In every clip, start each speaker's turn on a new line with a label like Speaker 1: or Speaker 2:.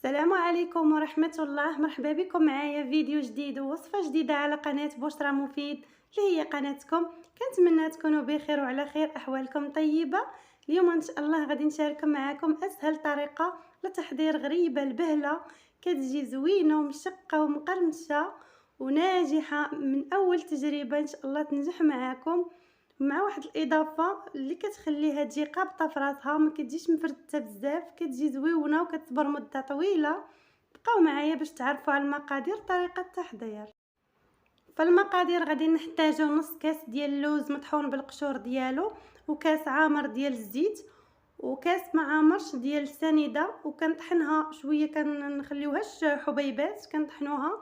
Speaker 1: السلام عليكم ورحمة الله. مرحبا بكم معايا فيديو جديد ووصفة جديدة على قناة بشرى مفيد اللي هي قناتكم. كنتمنى تكونوا بخير وعلى خير، أحوالكم طيبة. اليوم إن شاء الله غادي نشارك معكم أسهل طريقة لتحضير غريبة البهلة، كتجي زوينة ومشقة ومقرمشة وناجحة من أول تجربة، إن شاء الله تنجح معاكم. مع واحد الاضافه اللي كتخليها تجي قابطه في راسها، ما كتجيش مفرته بزاف، كتجي زويونه وكتصبر مده طويله. بقاو معايا باش تعرفوا على المقادير، طريقه التحضير. فالمقادير غادي نحتاجو نص كاس ديال اللوز مطحون بالقشور ديالو، وكاس عامر ديال الزيت، وكاس معامرش ديال السنيده وكنطحنها شويه، كنخليوهاش حبيبات، كنطحنوها.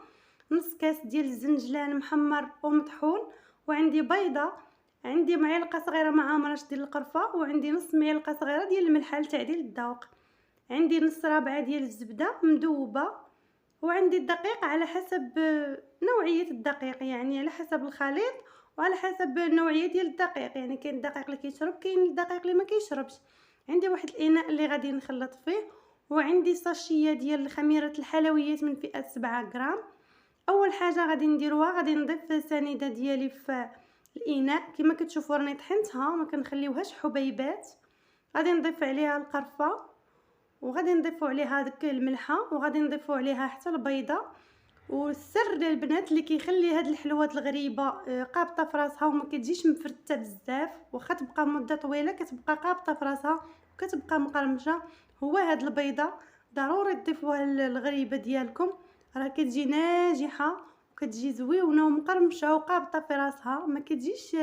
Speaker 1: نص كاس ديال الزنجلان محمر ومطحون، وعندي بيضه، عندي معلقه صغيره معامرش ديال القرفه، وعندي نص معلقه صغيره ديال الملح لتعديل الذوق، عندي نص رابعه ديال الزبده مذوبه، وعندي الدقيق على حسب نوعيه الدقيق، يعني على حسب الخليط وعلى حسب النوعيه ديال الدقيق، يعني كاين الدقيق اللي كيشرب، كاين الدقيق اللي ما كيشربش. عندي واحد الاناء اللي غادي نخلط فيه، وعندي ساشيه ديال خميره الحلويات من فئه 7 غرام. اول حاجه غادي نديروها، غادي نضيف السنيده ديالي في الاناء كما كتشوفوا راني طحنتها، ما كنخليوهاش حبيبات. غادي نضيف عليها القرفه، وغادي نضيفوا عليها داك الملحه، وغادي نضيفوا عليها حتى البيضه. والسر للبنات اللي كيخلي هاد الحلوات الغريبه قابطه في راسها وما كتجيش مفرته بزاف، واخا تبقى مده طويله كتبقى قابطه في راسها وكتبقى مقرمشه، هو هاد البيضه. ضروري تضيفوها للغريبه ديالكم، راه كتجي ناجحه وكتجي زويونه ومقرمشه وقابطه في راسها، ما كتجيش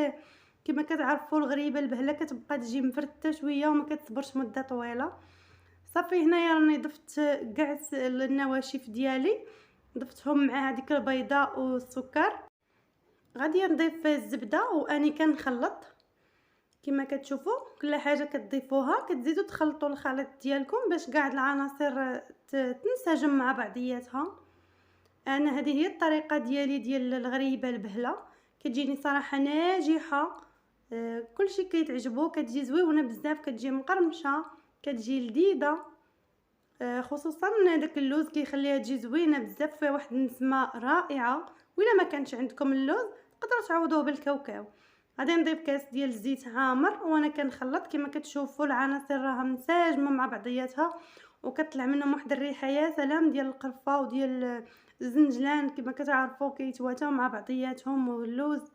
Speaker 1: كما كتعرفوا الغريبه البهله كتبقى تجي مفرته شويه وما كتصبرش مده طويله. صافي هنايا راني ضفت كاع النواشف ديالي، ضفتهم مع هذيك البيضاء والسكر. غادي نضيف الزبده واني كنخلط كما كتشوفوا، كل حاجه كتضيفوها كتزيدوا تخلطوا الخليط ديالكم باش كاع العناصر تنسجم مع بعضياتها. انا هذه هي الطريقه ديالي ديال الغريبه البهله، كتجيني صراحه ناجحه. كلشي كيتعجبو، كتجي زويونه بزاف، كتجي مقرمشه، كتجي لذيذه. خصوصا داك اللوز كيخليها تجي زوينه بزاف، فيها واحد النسمه رائعه. ولا ما كانش عندكم اللوز تقدروا تعوضوه بالكاوكاو. غادي نضيف كاس ديال الزيت عامر، وانا كنخلط كما كتشوفوا العناصر راها منسجمه مع بعضياتها، وكطلع منهم واحد الريحه يا سلام ديال القرفه وديال الزنجلان كما كتعرفوا كيتواتاو مع بعضياتهم واللوز.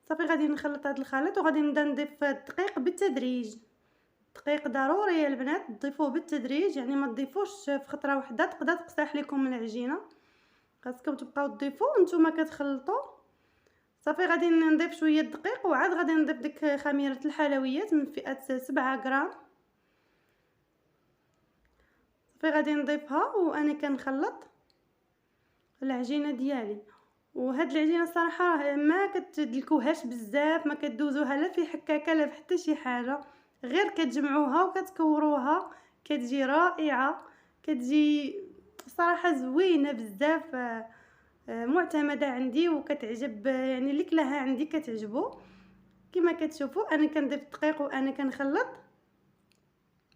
Speaker 1: صافي غادي نخلط هذا الخليط، وغادي نبدا نضيف الدقيق بالتدريج. الدقيق ضروري يا البنات تضيفوه بالتدريج، يعني ما تضيفوش في خطره واحده تقدر تقساح لكم العجينه، خاصكم تبقاو تضيفوا نتوما كتخلطوا. صافي غادي نضيف شويه الدقيق، وعاد غادي نضيف ديك خميره الحلويات من فئه 7 غرام. صافي غادي نضيفها وانا كنخلط العجينه ديالي. وهاد العجينه الصراحه راه ما كتدلكوهاش بزاف، ما كدوزوها لا في حكاكه لا في حتى شي حاجه، غير كتجمعوها وكتكوروها كتجي رائعه، كتجي صراحه زوينه بزاف. معتمده عندي وكتعجب، يعني اللي كلاها عندي كتعجبو. كما كتشوفوا انا كنضيف الدقيق وانا كنخلط.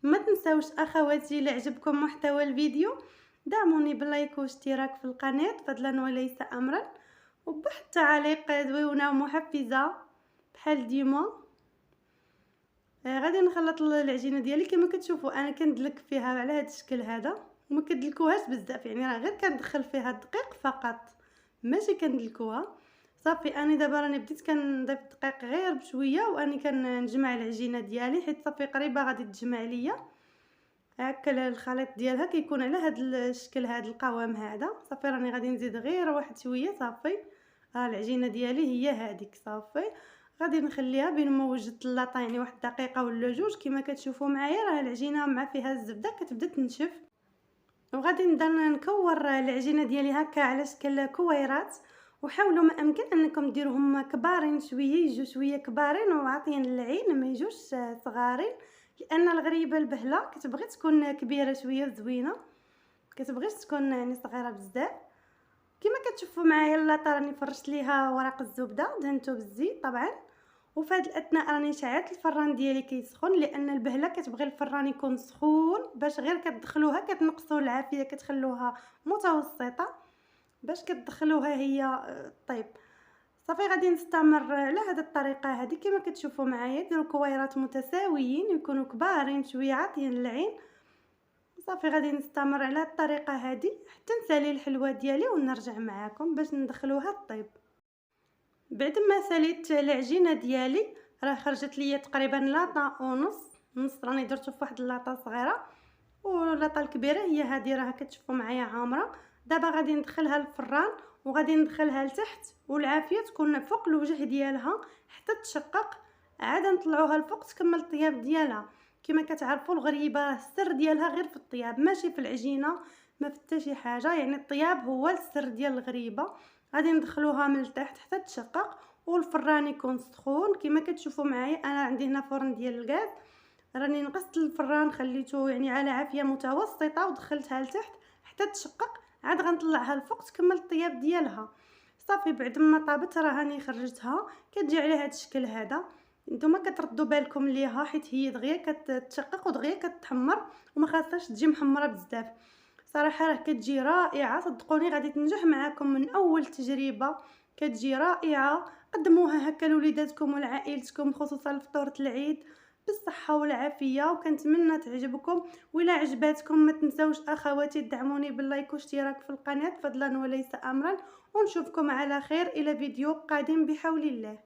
Speaker 1: ما تنساوش اخواتي الا عجبكم محتوى الفيديو دعموني باللايك واشتراك في القناه فضلا وليس امرا، وبواحد التعليق زويونه ومحفزه بحال ديما. غادي نخلط العجينه ديالي كما كتشوفوا، انا كندلك فيها على هذا الشكل هذا، وما كندلكوهاش بزاف، يعني راه غير كندخل فيها الدقيق فقط ماشي كندلكوها. صافي انا دابا راني بديت كنضيف الدقيق غير بشويه، واني كنجمع العجينه ديالي حيت صافي قريبه غادي تجمع ليا. هكا الخليط ديالها كيكون على هذا الشكل، هذا القوام هذا. صافي راني غادي نزيد غير واحد شويه. صافي العجينه ديالي هي هذيك. صافي غادي نخليها بين ما وجدت اللاطه، يعني واحد دقيقه ولا جوج. كما كتشوفوا معايا راه العجينه مع فيها الزبده كتبدا تنشف، وغادي نبدا نكور العجينه ديالي هكا على شكل كويرات. وحاولوا ما امكن انكم ديروهم كبارين شويه، يجوا شويه كبارين وعاطين العين، ما يجوش صغارين، لان الغريبه البهله كتبغي تكون كبيره شويه زوينه، كتبغيش تكون يعني صغيره بزاف. كما كتشوفوا معايا اللاطه راني فرشت ليها ورق الزبده، دهنته بالزيت طبعا، وفي هذه الاثناء راني شعلت الفران ديالي كيسخن، لان البهله كتبغي الفران يكون سخون باش غير كتدخلوها كتنقصوا العافيه، كتخلوها متوسطه باش كتدخلوها هي طيب. صافي غادي نستمر على هذه الطريقه هذه كما كتشوفوا معايا. ديروا كويرات متساويين يكونوا كبارين شويه عاطيين العين. صافي غادي نستمر على الطريقه هذه حتى نسالي الحلوه ديالي ونرجع معاكم باش ندخلوها طيب. بعد ما ساليت العجينه ديالي راه خرجت ليا تقريبا لاطه ونص، نص راني درتو في واحد اللاطه صغيره، واللاطه الكبيره هي هذه راه كتشوفوا معايا عامره. دابا غادي ندخلها للفران وغادي ندخلها لتحت، والعافيه تكون فوق الوجه ديالها حتى تشقق، عاد نطلعوها الفوق تكمل الطياب ديالها. كما كتعرفوا الغريبه السر ديالها غير في الطياب ماشي في العجينه، ما في حتى شي حاجه، يعني الطياب هو السر ديال الغريبه. غادي ندخلوها من التحت حتى تشقق والفران يكون سخون. كما كتشوفوا معايا انا عندي هنا فرن ديال الغاز، راني نقصت الفران خليته يعني على عافيه متوسطه ودخلتها لتحت حتى تشقق، عاد غنطلعها الفوق تكمل الطياب ديالها. صافي بعد ما طابت راه راني خرجتها، كتجي على هذا الشكل هذا. نتوما كتردوا بالكم ليها حيت هي دغيا كتشقق ودغيا كتحمر وما خاصهاش تجي محمره بزاف. صراحه راه كتجي رائعه، صدقوني غادي تنجح معاكم من اول تجربه، كتجي رائعه. قدموها هكا لوليداتكم ولعائلتكم خصوصا لفطوره العيد بالصحه والعافيه، وكنتمنى تعجبكم. وإلا عجباتكم ما تنساوش اخواتي تدعموني باللايك واشتراك في القناه فضلا وليس امرا، ونشوفكم على خير الى فيديو قادم بحول الله.